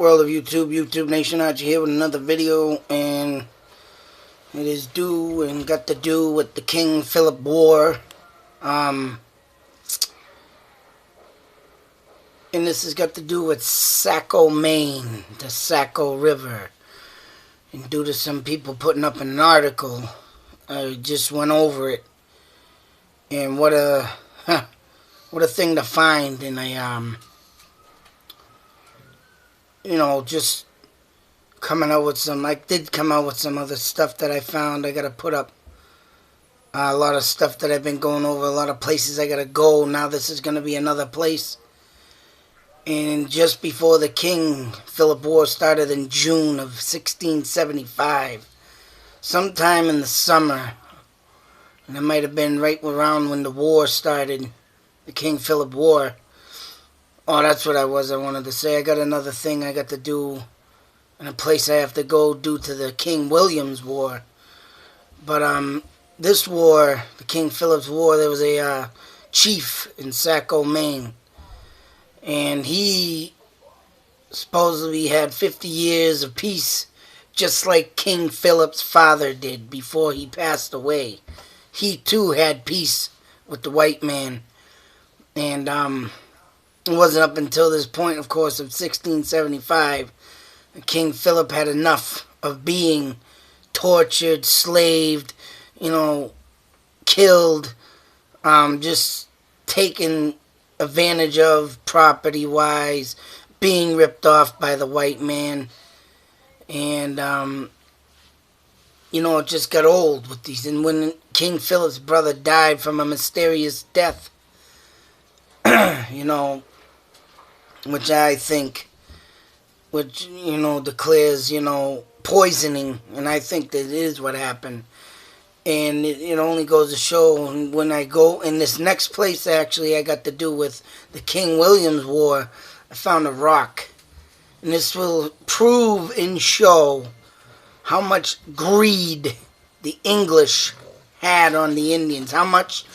world of YouTube Nation, out here with another video, and it is got to do with the King Philip War. And this has got to do with Saco, Maine, the Saco River. And due to some people putting up an article, I just went over it. And what a thing to find. And I just coming out with some, I did come out with some other stuff that I found. I got to put up a lot of stuff that I've been going over, a lot of places I got to go. Now this is going to be another place. And just before the King Philip War started in June of 1675, sometime in the summer, and it might have been right around when the war started, the King Philip War. Oh, that's what I wanted to say. I got another thing I got to do in a place I have to go due to the King William's War. But this war, the King Philip's War, there was a chief in Saco, Maine. And he supposedly had 50 years of peace, just like King Philip's father did before he passed away. He too had peace with the white man. And it wasn't up until this point, of course, of 1675, that King Philip had enough of being tortured, slaved, killed, just taken advantage of property-wise, being ripped off by the white man. And, it just got old with these. And when King Philip's brother died from a mysterious death, which I think, declares, poisoning, and I think that is what happened. And it only goes to show, when I go in this next place, actually, I got to do with the King William's War, I found a rock. And this will prove and show how much greed the English had on the Indians. How much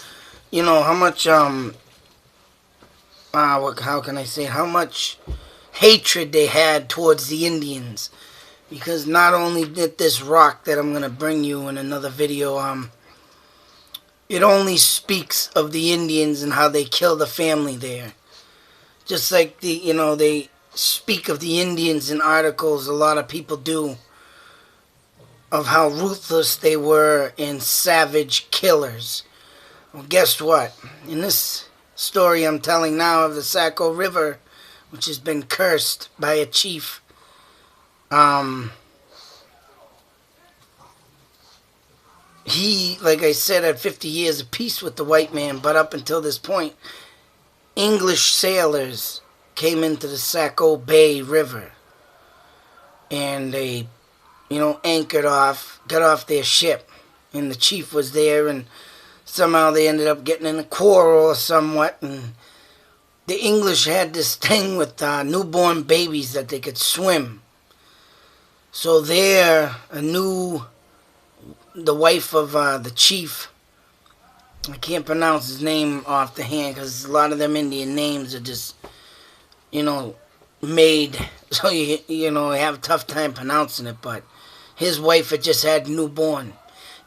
hatred they had towards the Indians. Because not only did this rock that I'm going to bring you in another video, it only speaks of the Indians and how they killed a family there. Just like they speak of the Indians in articles, a lot of people do, of how ruthless they were and savage killers. Well, guess what? In this story I'm telling now of the Saco River, which has been cursed by a chief, he, like I said, had 50 years of peace with the white man, but up until this point, English sailors came into the Saco Bay River, and they, anchored off, got off their ship, and the chief was there, and somehow they ended up getting in a quarrel or somewhat, and the English had this thing with newborn babies that they could swim. So there, the wife of the chief, I can't pronounce his name off the hand because a lot of them Indian names are just, made, so you have a tough time pronouncing it, but his wife had just had newborn.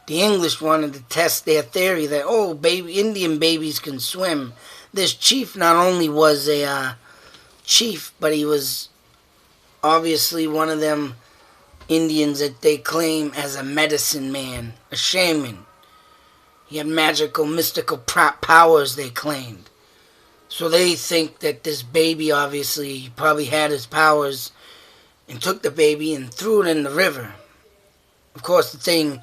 The English wanted to test their theory that, Indian babies can swim. This chief not only was a chief, but he was obviously one of them Indians that they claim as a medicine man, a shaman. He had magical, mystical powers, they claimed. So they think that this baby, obviously, he probably had his powers and took the baby and threw it in the river. Of course, the thing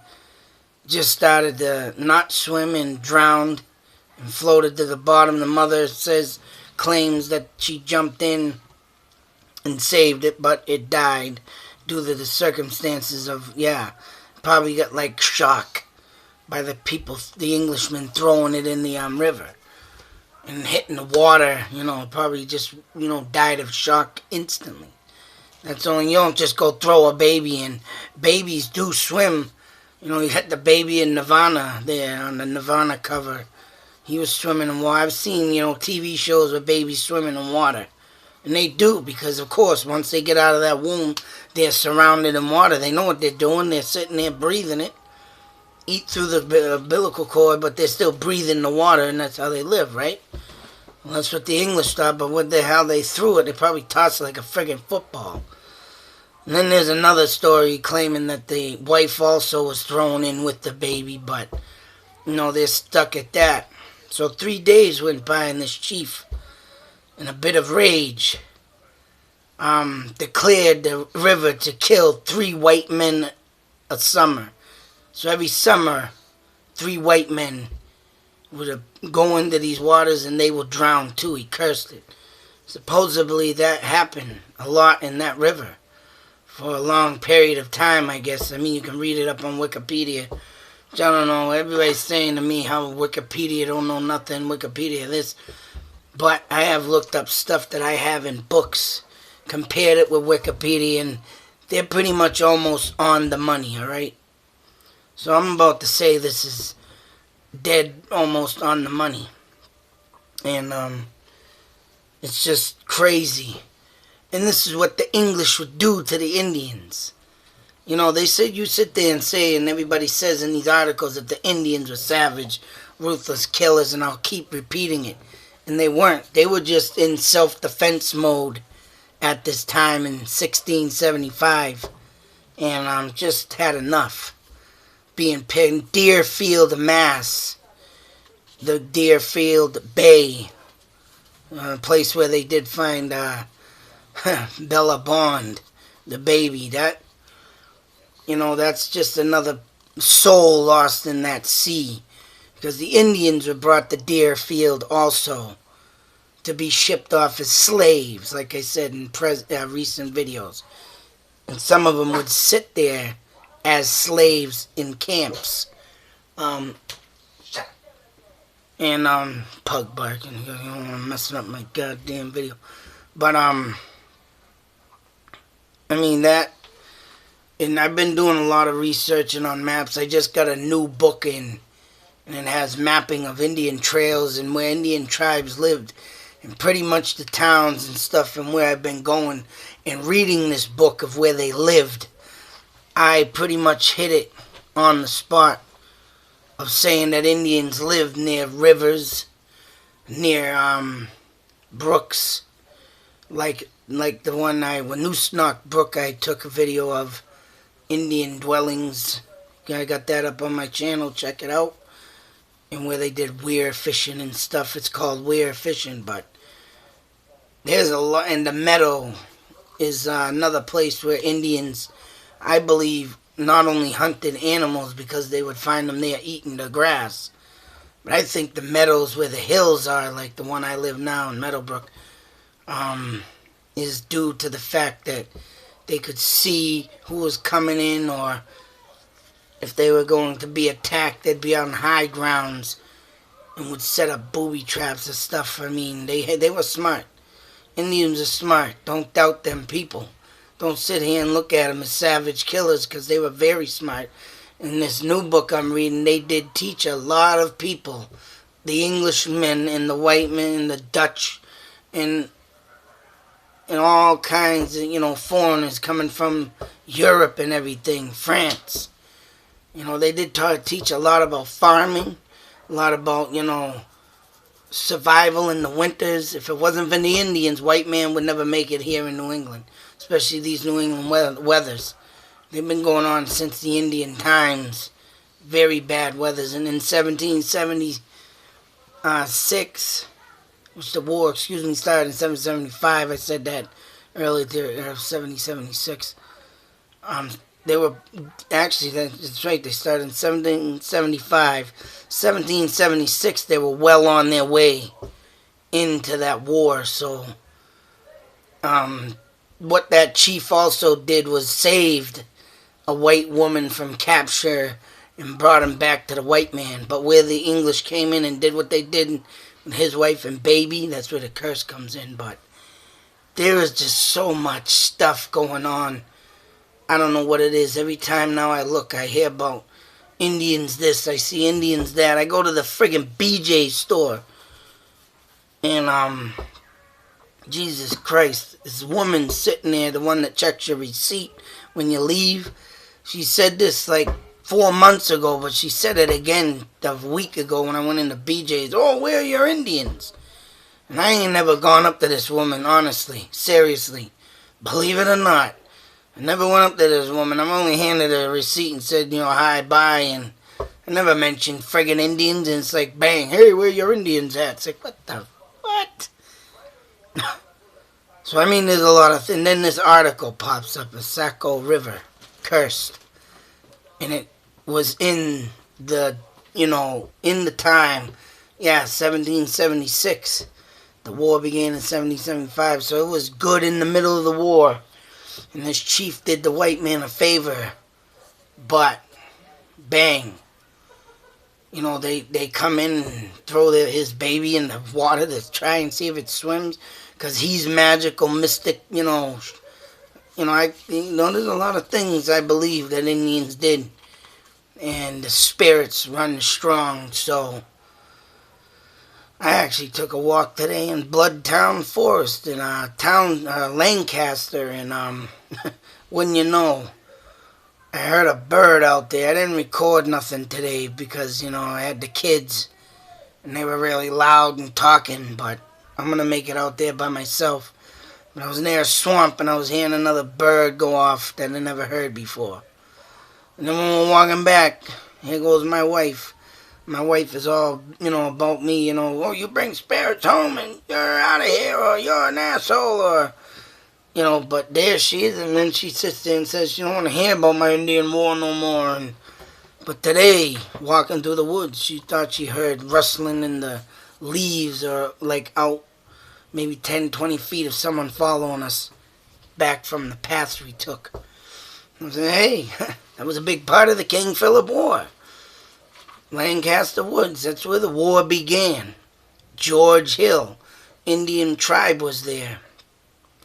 just started to not swim and drowned and floated to the bottom. The mother claims that she jumped in and saved it, but it died due to the circumstances of, probably got like shock by the people, the Englishmen throwing it in the river and hitting the water, probably just, died of shock instantly. That's only, you don't just go throw a baby in. Babies do swim. You had the baby in Nirvana there on the Nirvana cover. He was swimming in water. I've seen, TV shows with babies swimming in water. And they do, because of course, once they get out of that womb, they're surrounded in water. They know what they're doing. They're sitting there breathing it. Eat through the umbilical cord, but they're still breathing the water, and that's how they live, right? Well, that's what the English thought, but what the hell they threw it, they probably tossed it like a friggin' football. And then there's another story claiming that the wife also was thrown in with the baby, but, they're stuck at that. So 3 days went by, and this chief, in a bit of rage, declared the river to kill 3 white men a summer. So every summer, 3 white men would go into these waters and they would drown too. He cursed it. Supposedly that happened a lot in that river for a long period of time, I guess. I mean, you can read it up on Wikipedia. Which I don't know. Everybody's saying to me how Wikipedia don't know nothing, Wikipedia this. But I have looked up stuff that I have in books, compared it with Wikipedia, and they're pretty much almost on the money, alright? So I'm about to say this is dead almost on the money. And it's just crazy. And this is what the English would do to the Indians. They said you sit there and say, and everybody says in these articles that the Indians were savage, ruthless killers, and I'll keep repeating it. And they weren't. They were just in self-defense mode at this time in 1675. And just had enough. Being pinned, Deerfield, Mass. The Deerfield Bay. A place where they did find Bella Bond, the baby. That's just another soul lost in that sea. Because the Indians were brought to Deerfield also to be shipped off as slaves, like I said in recent videos. And some of them would sit there as slaves in camps. Pug barking. You don't want to mess up my goddamn video. But, I mean, that... And I've been doing a lot of researching on maps. I just got a new book in. And it has mapping of Indian trails and where Indian tribes lived. And pretty much the towns and stuff and where I've been going. And reading this book of where they lived. I pretty much hit it on the spot of saying that Indians lived near rivers, near brooks, like the one Wanusnock Brook I took a video of, Indian dwellings. I got that up on my channel, check it out. And where they did weir fishing and stuff, it's called weir fishing, but there's a lot, and the meadow is another place where Indians, I believe, not only hunted animals because they would find them there eating the grass, but I think the meadows where the hills are, like the one I live now in Meadowbrook, is due to the fact that they could see who was coming in, or if they were going to be attacked, they'd be on high grounds and would set up booby traps and stuff. I mean, they were smart. Indians are smart. Don't doubt them people. Don't sit here and look at them as savage killers, because they were very smart. In this new book I'm reading, they did teach a lot of people, the Englishmen and the white men and the Dutch and all kinds of, foreigners coming from Europe and everything, France. They did teach a lot about farming, a lot about, survival in the winters. If it wasn't for the Indians, white man would never make it here in New England, especially these New England weathers. They've been going on since the Indian times, very bad weathers. And in 1776, which the war, started in 1775, I said that earlier, 1776. They were, actually, that's right, they started in 1775. 1776, they were well on their way into that war. So, what that chief also did was saved a white woman from capture and brought him back to the white man. But where the English came in and did what they did with his wife and baby, that's where the curse comes in. But there is just so much stuff going on. I don't know what it is. Every time now I look, I hear about Indians this, I see Indians that. I go to the friggin' BJ store, and Jesus Christ, this woman sitting there, the one that checks your receipt when you leave, she said this like 4 months ago, but she said it again a week ago when I went into BJ's. Oh, where are your Indians? And I ain't never gone up to this woman, honestly, seriously. Believe it or not. I never went up to this woman. I've only handed her a receipt and said, hi, bye, and I never mentioned friggin' Indians, and it's like, bang, hey, where your Indians at? It's like, what? So, I mean, there's a lot of things. And then this article pops up, a Saco River, cursed. And it was in the, in the time, 1776. The war began in 1775, so it was good in the middle of the war. And this chief did the white man a favor. But, bang. They come in and throw his baby in the water to try and see if it swims. Because he's magical, mystic, there's a lot of things I believe that Indians did. And the spirits run strong, so I actually took a walk today in Bloodtown Forest in Lancaster, and wouldn't you know, I heard a bird out there. I didn't record nothing today because, I had the kids, and they were really loud and talking, but I'm going to make it out there by myself. But I was near a swamp, and I was hearing another bird go off that I never heard before. And then when we're walking back, here goes my wife. My wife is all, about me, oh, you bring spirits home and you're out of here, or you're an asshole, or, but there she is, and then she sits there and says she don't want to hear about my Indian war no more. But today, walking through the woods, she thought she heard rustling in the leaves, or like out maybe 10, 20 feet of someone following us back from the paths we took. I said, hey, that was a big part of the King Philip War. Lancaster Woods, that's where the war began. George Hill, Indian tribe, was there.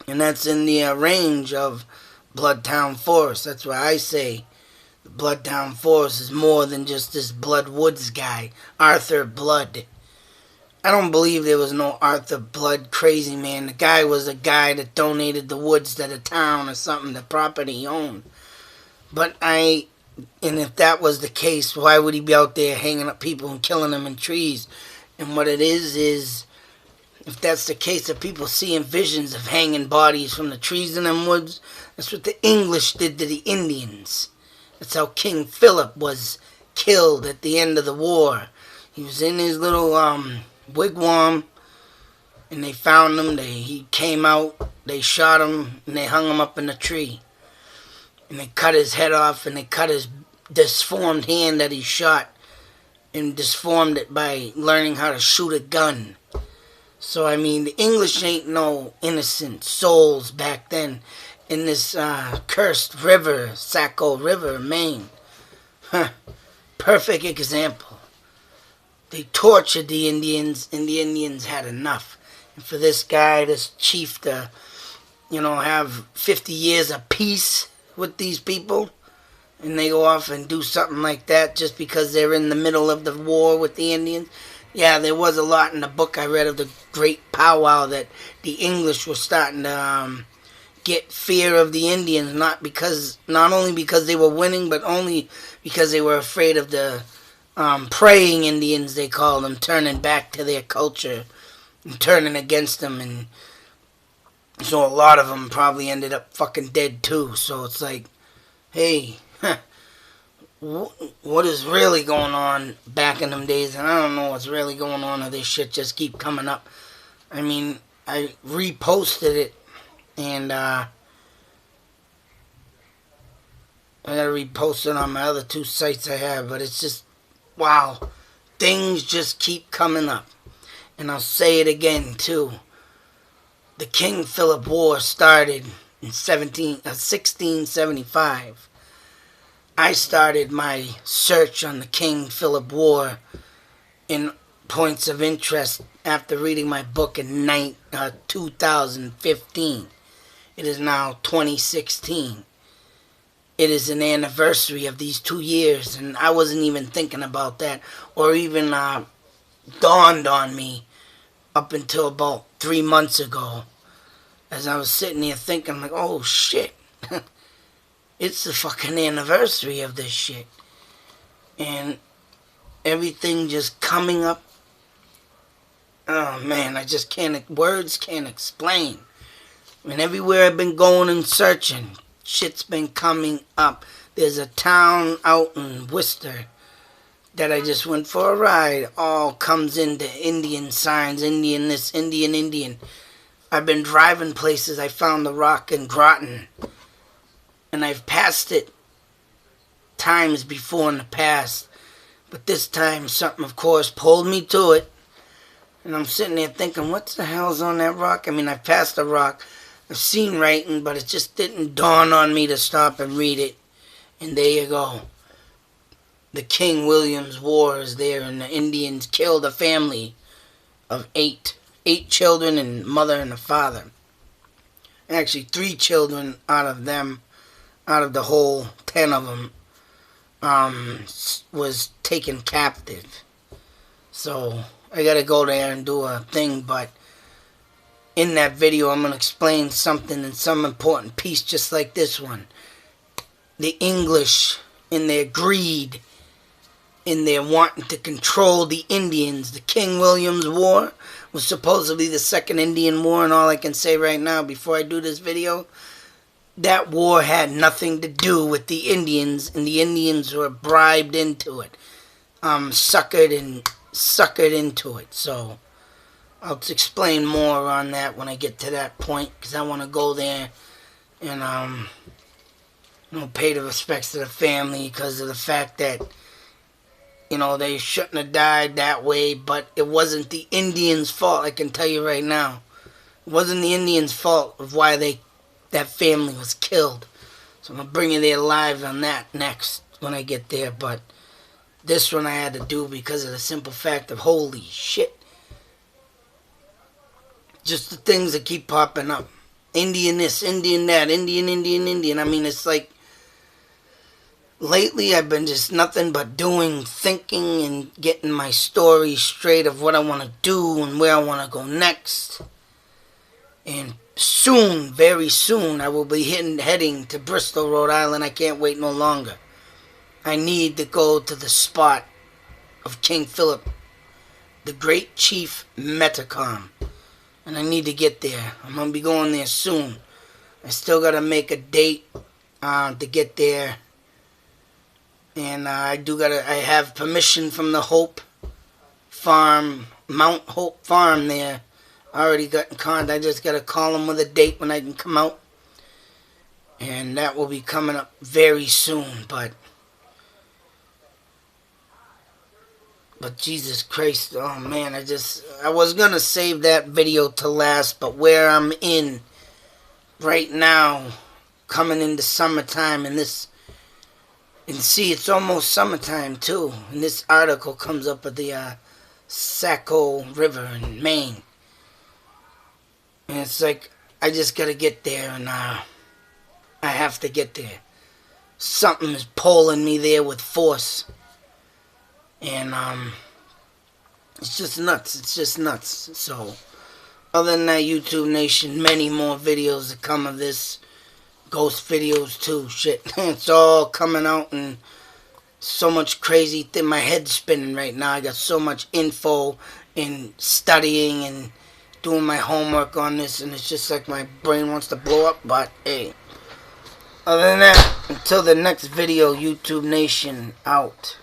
And that's in the range of Bloodtown Forest. That's why I say the Bloodtown Forest is more than just this Blood Woods guy, Arthur Blood. I don't believe there was no Arthur Blood crazy man. The guy was a guy that donated the woods to the town or something, the property he owned. And if that was the case, why would he be out there hanging up people and killing them in trees? And what it is, if that's the case of people seeing visions of hanging bodies from the trees in them woods, that's what the English did to the Indians. That's how King Philip was killed at the end of the war. He was in his little wigwam, and they found him. He came out, they shot him, and they hung him up in a tree. And they cut his head off, and they cut his disformed hand that he shot, and disformed it by learning how to shoot a gun. So, I mean, the English ain't no innocent souls back then in this cursed river, Saco River, Maine. Perfect example. They tortured the Indians, and the Indians had enough. And for this guy, this chief, to, have 50 years of peace with these people, and they go off and do something like that just because they're in the middle of the war with the Indians. Yeah, there was a lot in the book I read of the great powwow that the English were starting to get fear of the Indians, not only because they were winning, but only because they were afraid of the praying Indians, they call them, turning back to their culture and turning against them. And so a lot of them probably ended up fucking dead too. So it's like, hey, what is really going on back in them days? And I don't know what's really going on, or this shit just keep coming up. I mean, I reposted it, and I gotta repost it on my other two sites I have, but it's just, wow, things just keep coming up. And I'll say it again too. The King Philip War started in 1675. I started my search on the King Philip War in points of interest after reading my book in 2015. It is now 2016. It is an anniversary of these 2 years, and I wasn't even thinking about that, or even dawned on me up until about 3 months ago. as I was sitting there thinking, like, oh shit, it's the fucking anniversary of this shit. And everything just coming up. Oh man, I just can't, words can't explain. I mean, everywhere I've been going and searching, shit's been coming up. There's a town out in Worcester that I just went for a ride. All comes into Indian signs, Indian this, Indian, Indian. I've been driving places. I found the rock in Groton. And I've passed it times before in the past. But this time, something, of course, pulled me to it. And I'm sitting there thinking, what the hell's on that rock? I mean, I've passed the rock. I've seen writing, but it just didn't dawn on me to stop and read it. And there you go. The King William's War is there, and the Indians killed a family of 8 children and mother and a father. Actually, 3 children out of the whole 10 of them, was taken captive. So I gotta go there and do a thing, but in that video I'm gonna explain something in some important piece just like this one. The English, in their greed, in their wanting to control the Indians. The King William's War was supposedly the second Indian War, and all I can say right now before I do this video, that war had nothing to do with the Indians, and the Indians were bribed into it, suckered into it. So I'll explain more on that when I get to that point, because I want to go there and pay the respects to the family, because of the fact that, you know, they shouldn't have died that way, but it wasn't the Indians' fault. I can tell you right now, it wasn't the Indians' fault of why that family was killed. So I'm gonna bring you there live on that next when I get there. But this one I had to do because of the simple fact of, holy shit, just the things that keep popping up. Indian this, Indian that, Indian, Indian, Indian. I mean, it's like, lately I've been just nothing but doing, thinking, and getting my story straight of what I want to do and where I want to go next. And soon, very soon, I will be heading to Bristol, Rhode Island. I can't wait no longer. I need to go to the spot of King Philip, the great chief Metacom. And I need to get there. I'm going to be going there soon. I still got to make a date to get there. And I have permission from the Hope Farm, Mount Hope Farm there. I already got in contact. I just got to call them with a date when I can come out. And that will be coming up very soon. But Jesus Christ, oh man, I was going to save that video to last. But where I'm in right now, coming into summertime, and see, it's almost summertime too. And this article comes up at the Saco River in Maine. And it's like, I just gotta get there, and I have to get there. Something is pulling me there with force. And it's just nuts. It's just nuts. So, other than that, YouTube Nation, many more videos to come of this. Ghost videos too. Shit, it's all coming out, and so much crazy thing. My head's spinning right now. I got so much info and studying and doing my homework on this, and it's just like my brain wants to blow up. But hey, other than that, until the next video, YouTube Nation, out.